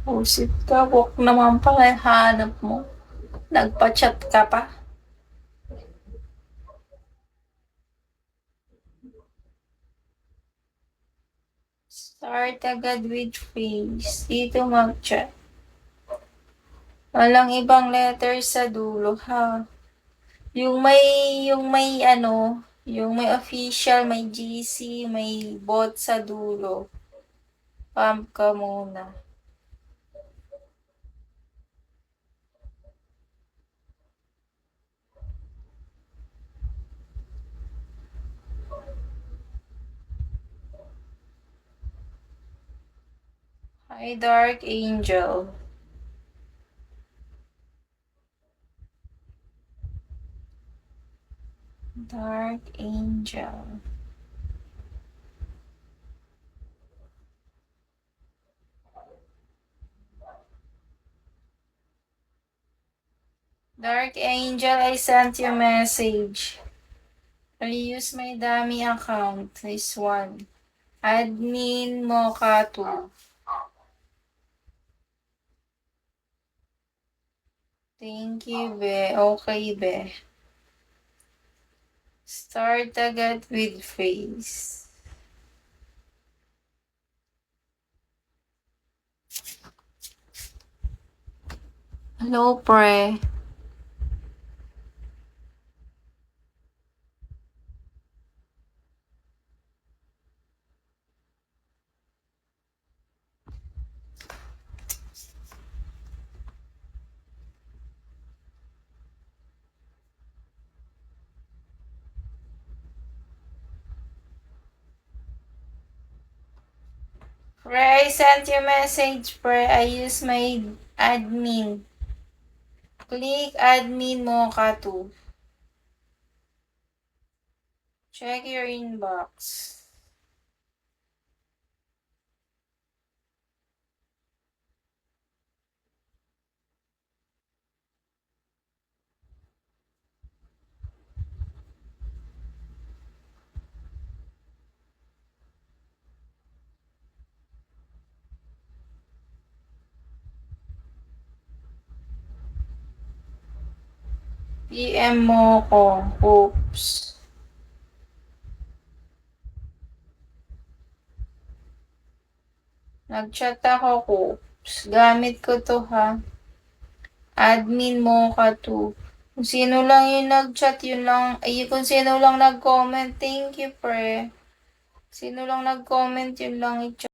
Busit ka, wag naman pala hanap mo. Nagpa-chat ka pa. Start agad with face. Dito mag-chat. Walang ibang letter sa dulo, ha? Yung may official, may GC, may bot sa dulo. Pump ka muna. Hi, Dark Angel. Dark Angel. Dark Angel, I sent you a message. I use my dummy account. This one. Admin Mocha 2. Thank you, be. Okay, be. Start agad with face. Hello, pre. Pre, I sent you a message, pre. I use my admin. Click admin Mocha 2. Check your inbox. PM mo ko. Oops. Nag-chat ako, oops. Gamit ko to, ha. Admin mo ka to. Kung sino lang yung nag-chat, yun lang. Ay, kung sino lang nag-comment, thank you, pre. Sino lang nag-comment, yun lang i-chat.